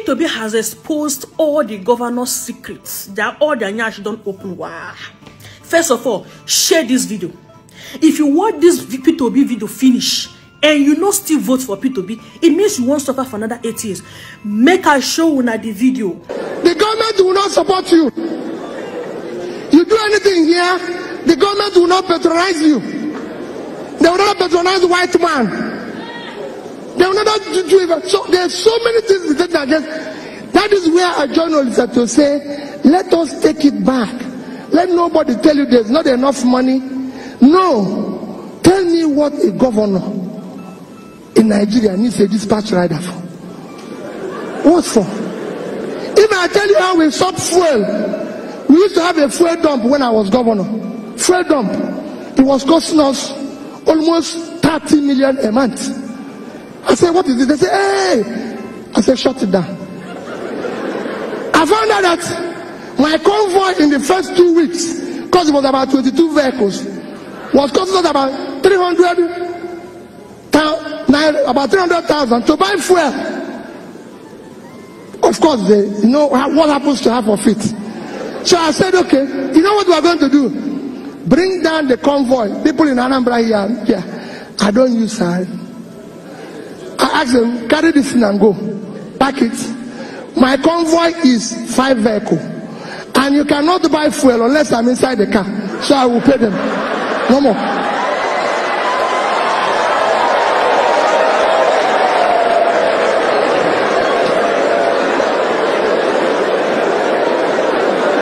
P2B has exposed all the governor's secrets. All their nyash don't open. Wow. First of all, share this video. If you watch this P2B video finish and you not still vote for P2B, it means you won't suffer for another 8 years. Make a show on the video. The government will not support you. You do anything here, the government will not patronize you. They will not patronize the white man. They will not do it. So there's so many things that against. That is where a journalist has to say, let us take it back. Let nobody tell you there's not enough money. No. Tell me what a governor in Nigeria needs a dispatch rider for. What for? If I tell you how we stopped fuel, we used to have a fuel dump when I was governor. Fuel dump. It was costing us almost 30 million a month. I said, what is it? They say, hey. I said, shut it down. I found out that my convoy in the first 2 weeks, because it was about 22 vehicles, was costing us about 300,000 to buy fuel. Of course, you know what happens to half of it. So I said, okay, you know what we are going to do? Bring down the convoy. People in Anambra here, yeah, I don't use her. I asked them, carry this in and go. Pack it. My convoy is 5 vehicles. And you cannot buy fuel unless I'm inside the car. So I will pay them. No more.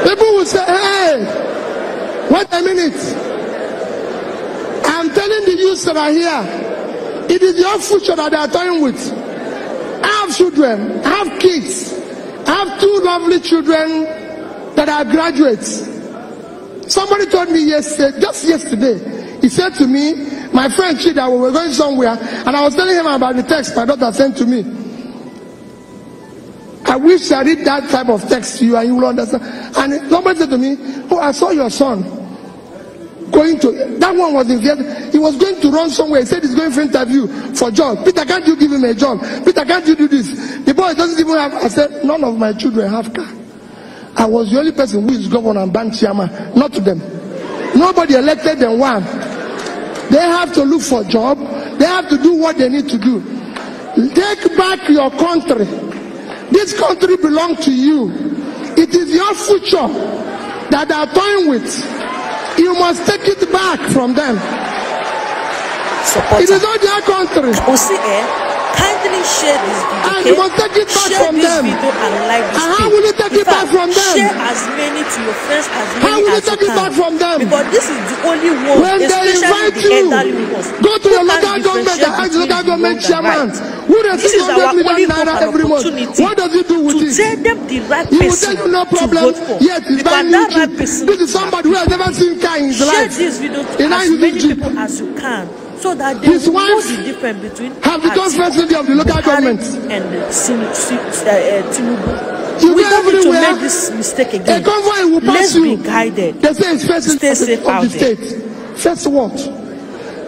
People will say, hey, wait a minute. I'm telling the youths that are here, it is your future that they are toying with. I have children, I have kids, I have 2 lovely children that are graduates. Somebody told me yesterday, just yesterday, he said to me, my friend Chida, we were going somewhere, and I was telling him about the text my daughter sent to me. I wish I read that type of text to you and you will understand. And somebody said to me, oh, I saw your son going to, that one was in Vietnam. He was going to run somewhere. He said he's going for interview for job. Peter, can't you give him a job? Peter, can't you do this? The boy doesn't even have. I said, none of my children have car. I was the only person who is governor and bank chairman, not to them. Nobody elected them. One, they have to look for a job. They have to do what they need to do. Take back your country. This country belongs to you. It is your future that they are toying with. You must take it back from them. It is not their country. Kindly share this video. And you must take it back from them. And how will you take it back from them? Share as many to your friends as many how will you as take you it back can. from them? Because this is the only one. When they invite you, go to your local government and ask the local government chairman. Who does this is our only every month? What does he do with it? To tell them the right he will person tell you no problem. To vote for. Yes, he's buying that right YouTube. person. This is somebody who has never seen car in his life. Share this video to as many people as you can, so that they will know the difference between have become first lady of the local government and Tinubu. You we go don't need to everywhere. make this mistake again. A convoy will pass Let's you. be guided. They say it's first Stay safe of the state. First what?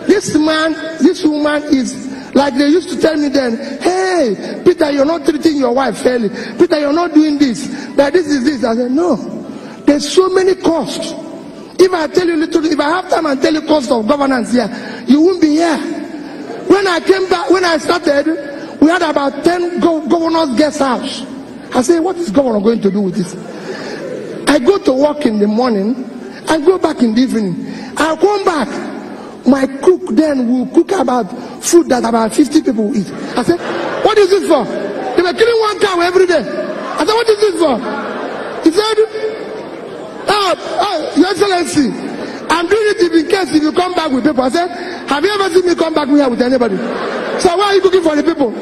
This man, this woman is like they used to tell me then, hey, Peter, you're not treating your wife fairly. Peter, you're not doing this. That this is this. I said, no. There's so many costs. If I tell you little, if I have time and tell you cost of governance here, you won't be here. When I came back, when I started, we had about 10 governors' guest house. I said, what is governor going to do with this? I go to work in the morning, I go back in the evening. I come back. My cook then will cook about food that about 50 people will eat. I said, what is this for? They were killing 1 cow every day. I said, what is this for? He said, oh, Your Excellency, I'm doing it in case if you come back with people. I said, have you ever seen me come back here with anybody? So why are you cooking for the people?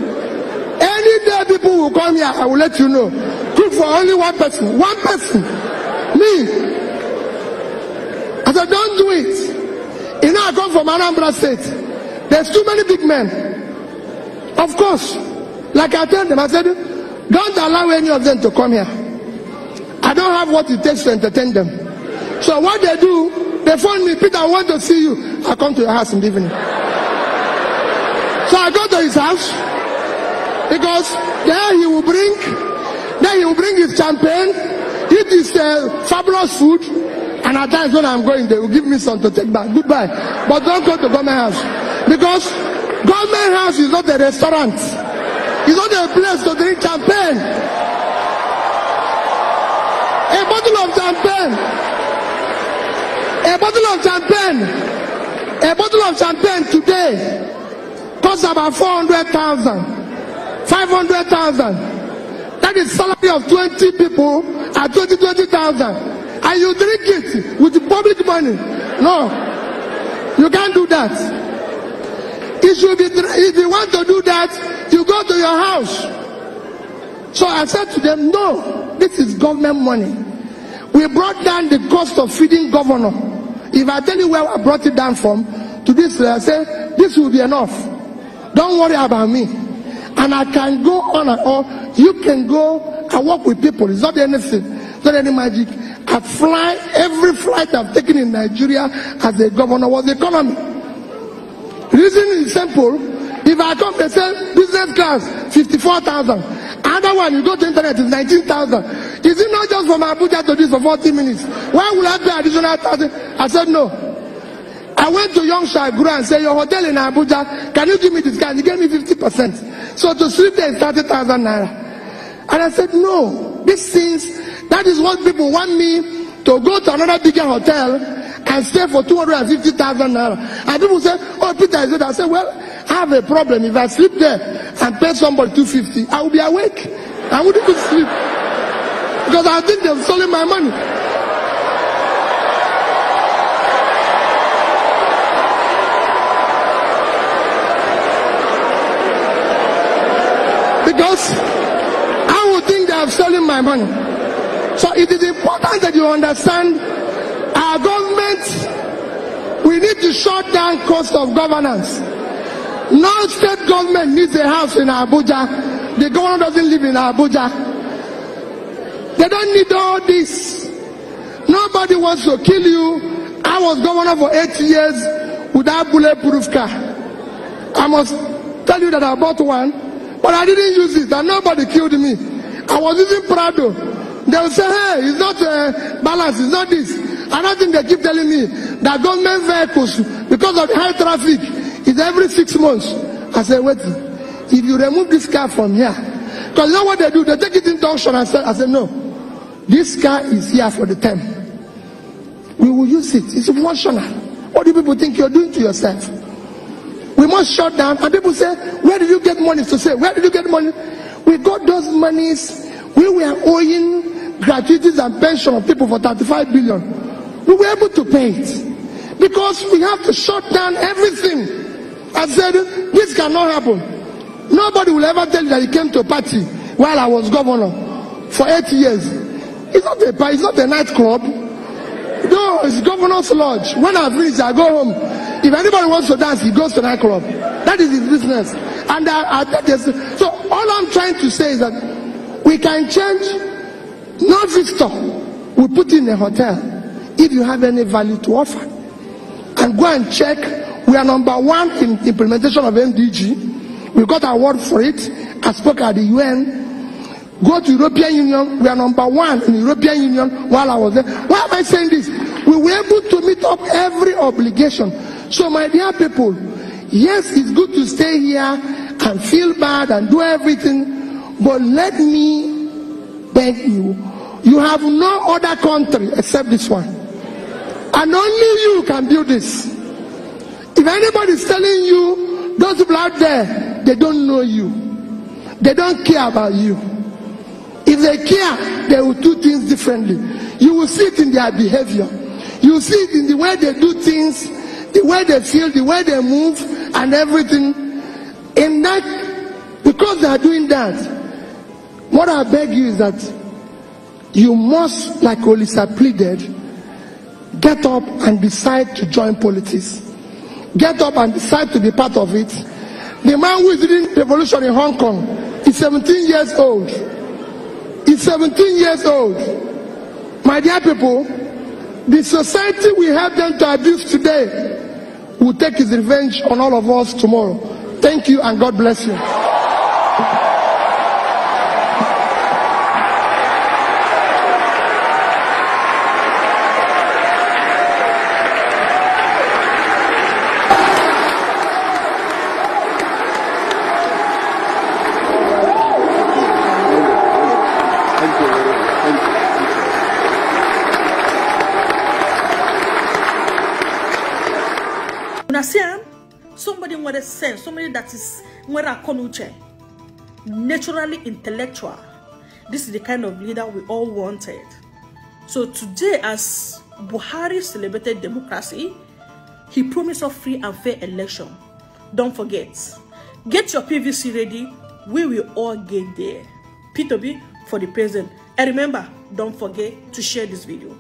Any day people will come here, I will let you know. Cook for only 1 person. 1 person. Me. I said, don't do it. You know, I come from Anambra State. There's too many big men. Of course. Like I told them, I said, don't allow any of them to come here. I don't have what it takes to entertain them. So what they do, they phone me, Peter, I want to see you. I come to your house in the evening. So I go to his house, because there he will bring champagne, eat this fabulous food, and at times when I'm going, they will give me some to take back. Goodbye. But don't go to government house. Because government house is not a restaurant. It's not a place to drink champagne. A bottle of champagne. A bottle of champagne today costs about 400,000, 500,000. That is salary of 20 people at 20,000. And you drink it with the public money. No, you can't do that. It should be, if you want to do that, you go to your house. So I said to them, no, this is government money. We brought down the cost of feeding governor. If I tell you where I brought it down from, to this, I say, this will be enough. Don't worry about me. And I can go on and on. You can go and work with people. It's not anything. It's not any magic. I fly, every flight I've taken in Nigeria as a governor was economy. Reason is simple. If I come, they say, business class, 54,000. Another one, you go to internet, is 19,000. Is it not just from Abuja to this for 40 minutes? Why will I pay additional 1,000? I said, no. I went to Young Shagura and said, your hotel in Abuja, can you give me this guy? He gave me 50%. So to sleep there is 30,000 naira. And I said, no. These things, that is what people want me to go to another bigger hotel and stay for 250,000 naira. And people say, oh, Peter is good. I said, well, I have a problem. If I sleep there and pay somebody 250, I will be awake. I wouldn't even sleep. Because I think they've stolen my money. Because I would think they have stolen my money. So it is important that you understand our government, we need to shut down cost of governance. No state government needs a house in Abuja. The governor doesn't live in Abuja. They don't need all this. Nobody wants to kill you. I was governor for 8 years without bulletproof car. I must tell you that I bought one, but I didn't use it and nobody killed me. I was using Prado. They will say, hey, it's not balance, it's not this. Another thing they keep telling me, that government vehicles, because of the high traffic, is every 6 months. I said, wait, if you remove this car from here, because you know what they do? They take it into auction and say, I said, no, this car is here for the term. We will use it. It's emotional. What do people think you're doing to yourself? We must shut down. And people say, where did you get money? To say, where did you get money? We got those monies. We were owing gratuities and pension of people for 35 billion. We were able to pay it. Because we have to shut down everything. I said, this cannot happen. Nobody will ever tell you that he came to a party while I was governor for 8 years. It's not a party, it's not a nightclub. No, it's governor's lodge. When I finish, I go home. If anybody wants to dance, he goes to nightclub. That is his business. And so all I'm trying to say is that we can change. No visitor we put in a hotel if you have any value to offer. And go and check. We are #1 in implementation of MDG. We got an award for it. I spoke at the UN. Go to European Union. We are #1 in the European Union while I was there. Why am I saying this? We were able to meet up every obligation. So my dear people, yes, it's good to stay here and feel bad and do everything. But let me beg you, you have no other country except this one. And only you can do this. If anybody is telling you, those people out there, they don't know you. They don't care about you. If they care, they will do things differently. You will see it in their behavior. You will see it in the way they do things, the way they feel, the way they move, and everything. In that, because they are doing that, what I beg you is that you must, like Olisa pleaded, get up and decide to join politics. Get up and decide to be part of it. The man who is leading the revolution in Hong Kong is 17 years old. He's 17 years old. My dear people, the society we have them to abuse today will take his revenge on all of us tomorrow. Thank you and God bless you. Unasiam, somebody with a sense, somebody that is naturally intellectual. This is the kind of leader we all wanted. So today, as Buhari celebrated democracy, he promised a free and fair election. Don't forget, get your PVC ready. We will all get there. P2B for the president. And remember, don't forget to share this video.